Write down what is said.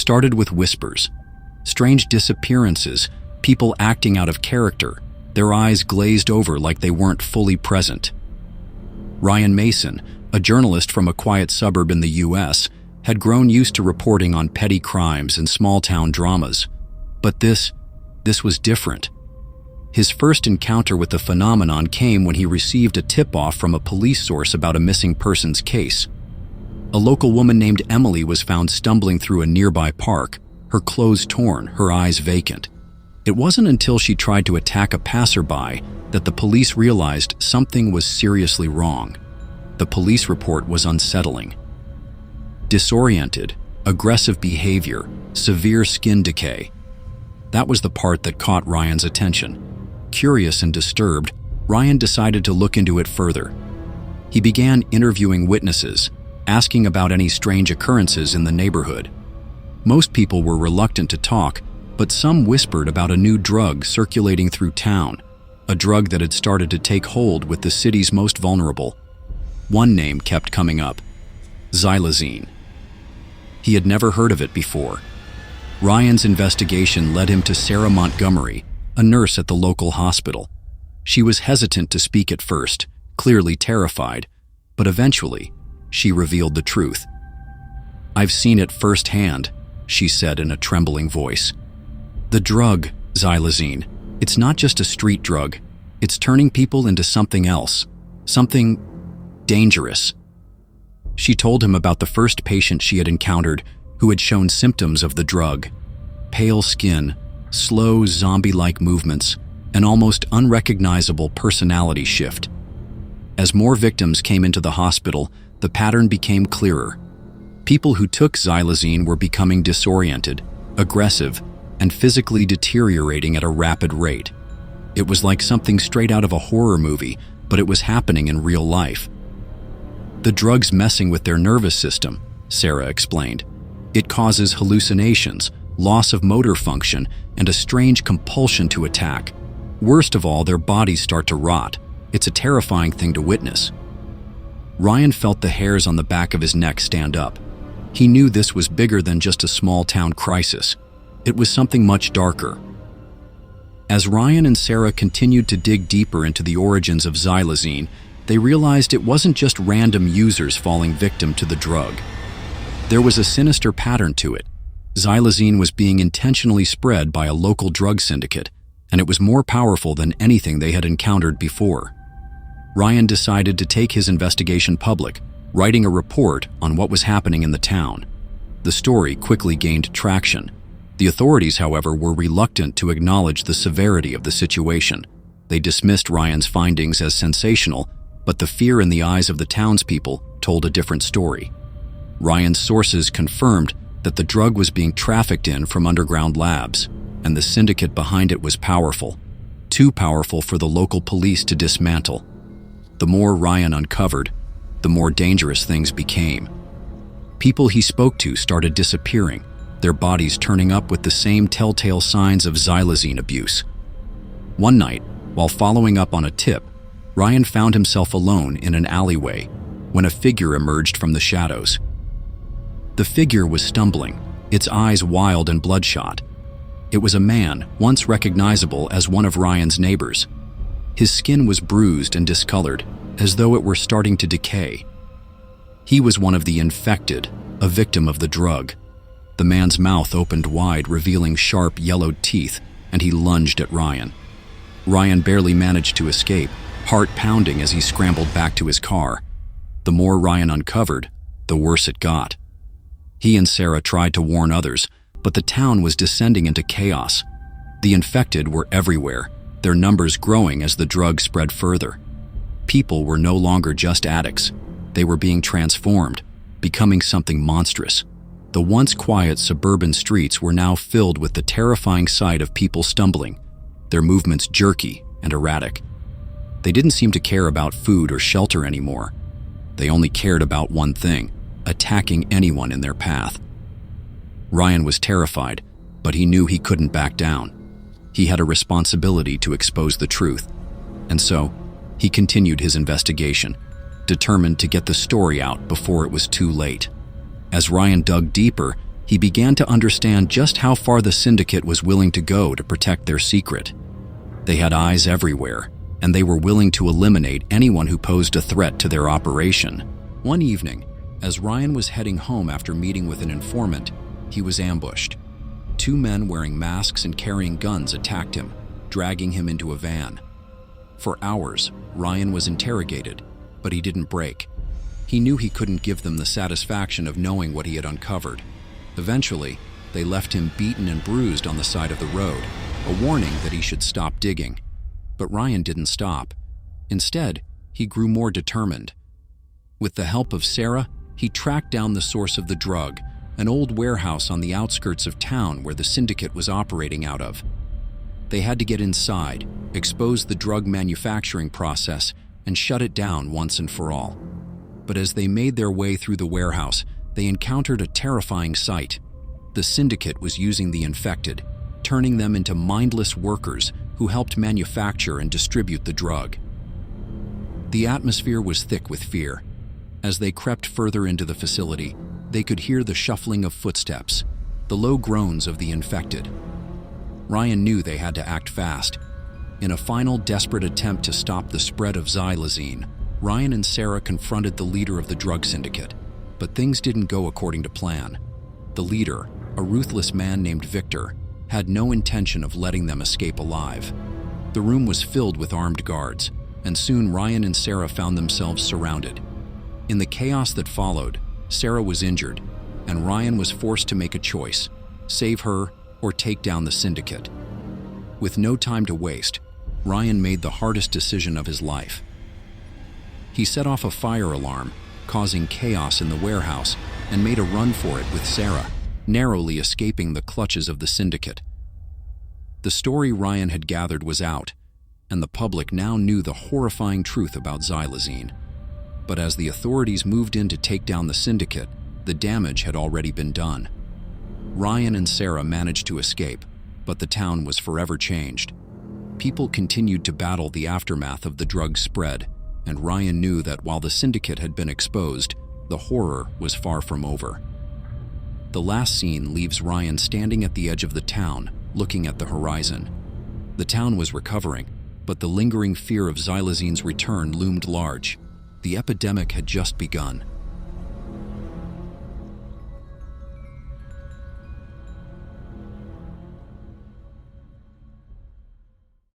started with whispers. Strange disappearances, people acting out of character, their eyes glazed over like they weren't fully present. Ryan Mason, a journalist from a quiet suburb in the U.S., had grown used to reporting on petty crimes and small-town dramas. But this was different. His first encounter with the phenomenon came when he received a tip-off from a police source about a missing persons case. A local woman named Emily was found stumbling through a nearby park, her clothes torn, her eyes vacant. It wasn't until she tried to attack a passerby that the police realized something was seriously wrong. The police report was unsettling. Disoriented, aggressive behavior, severe skin decay. That was the part that caught Ryan's attention. Curious and disturbed, Ryan decided to look into it further. He began interviewing witnesses, asking about any strange occurrences in the neighborhood. Most people were reluctant to talk, but some whispered about a new drug circulating through town, a drug that had started to take hold with the city's most vulnerable. One name kept coming up: Xylazine. He had never heard of it before. Ryan's investigation led him to Sarah Montgomery, a nurse at the local hospital. She was hesitant to speak at first, clearly terrified, but eventually, she revealed the truth. "I've seen it firsthand," she said in a trembling voice. "The drug, Xylazine, it's not just a street drug. It's turning people into something else, something dangerous." She told him about the first patient she had encountered who had shown symptoms of the drug: pale skin, slow zombie-like movements, an almost unrecognizable personality shift. As more victims came into the hospital, the pattern became clearer. People who took Xylazine were becoming disoriented, aggressive, and physically deteriorating at a rapid rate. It was like something straight out of a horror movie, but it was happening in real life. "The drug's messing with their nervous system," Sarah explained. "It causes hallucinations, loss of motor function, and a strange compulsion to attack. Worst of all, their bodies start to rot. It's a terrifying thing to witness." Ryan felt the hairs on the back of his neck stand up. He knew this was bigger than just a small-town crisis. It was something much darker. As Ryan and Sarah continued to dig deeper into the origins of Xylazine, they realized it wasn't just random users falling victim to the drug. There was a sinister pattern to it. Xylazine was being intentionally spread by a local drug syndicate, and it was more powerful than anything they had encountered before. Ryan decided to take his investigation public, writing a report on what was happening in the town. The story quickly gained traction. The authorities, however, were reluctant to acknowledge the severity of the situation. They dismissed Ryan's findings as sensational, but the fear in the eyes of the townspeople told a different story. Ryan's sources confirmed that the drug was being trafficked in from underground labs, and the syndicate behind it was powerful, too powerful for the local police to dismantle. The more Ryan uncovered, the more dangerous things became. People he spoke to started disappearing, their bodies turning up with the same telltale signs of Xylazine abuse. One night, while following up on a tip, Ryan found himself alone in an alleyway when a figure emerged from the shadows. The figure was stumbling, its eyes wild and bloodshot. It was a man once recognizable as one of Ryan's neighbors. His skin was bruised and discolored, as though it were starting to decay. He was one of the infected, a victim of the drug. The man's mouth opened wide, revealing sharp, yellowed teeth, and he lunged at Ryan. Ryan barely managed to escape, heart pounding as he scrambled back to his car. The more Ryan uncovered, the worse it got. He and Sarah tried to warn others, but the town was descending into chaos. The infected were everywhere, their numbers growing as the drug spread further. People were no longer just addicts. They were being transformed, becoming something monstrous. The once quiet suburban streets were now filled with the terrifying sight of people stumbling, their movements jerky and erratic. They didn't seem to care about food or shelter anymore. They only cared about one thing: attacking anyone in their path. Ryan was terrified, but he knew he couldn't back down. He had a responsibility to expose the truth, and so he continued his investigation, determined to get the story out before it was too late. As Ryan dug deeper, he began to understand just how far the syndicate was willing to go to protect their secret. They had eyes everywhere, and they were willing to eliminate anyone who posed a threat to their operation. One evening, as Ryan was heading home after meeting with an informant, he was ambushed. Two men wearing masks and carrying guns attacked him, dragging him into a van. For hours, Ryan was interrogated, but he didn't break. He knew he couldn't give them the satisfaction of knowing what he had uncovered. Eventually, they left him beaten and bruised on the side of the road, a warning that he should stop digging. But Ryan didn't stop. Instead, he grew more determined. With the help of Sarah, he tracked down the source of the drug, an old warehouse on the outskirts of town where the syndicate was operating out of. They had to get inside, expose the drug manufacturing process, and shut it down once and for all. But as they made their way through the warehouse, they encountered a terrifying sight. The syndicate was using the infected, turning them into mindless workers who helped manufacture and distribute the drug. The atmosphere was thick with fear. As they crept further into the facility, they could hear the shuffling of footsteps, the low groans of the infected. Ryan knew they had to act fast. In a final desperate attempt to stop the spread of Xylazine, Ryan and Sarah confronted the leader of the drug syndicate. But things didn't go according to plan. The leader, a ruthless man named Victor, had no intention of letting them escape alive. The room was filled with armed guards, and soon Ryan and Sarah found themselves surrounded. In the chaos that followed, Sarah was injured, and Ryan was forced to make a choice: save her or take down the syndicate. With no time to waste, Ryan made the hardest decision of his life. He set off a fire alarm, causing chaos in the warehouse, and made a run for it with Sarah, narrowly escaping the clutches of the syndicate. The story Ryan had gathered was out, and the public now knew the horrifying truth about Xylazine. But as the authorities moved in to take down the syndicate, the damage had already been done. Ryan and Sarah managed to escape, but the town was forever changed. People continued to battle the aftermath of the drug spread, and Ryan knew that while the syndicate had been exposed, the horror was far from over. The last scene leaves Ryan standing at the edge of the town, looking at the horizon. The town was recovering, but the lingering fear of Xylazine's return loomed large. The epidemic had just begun.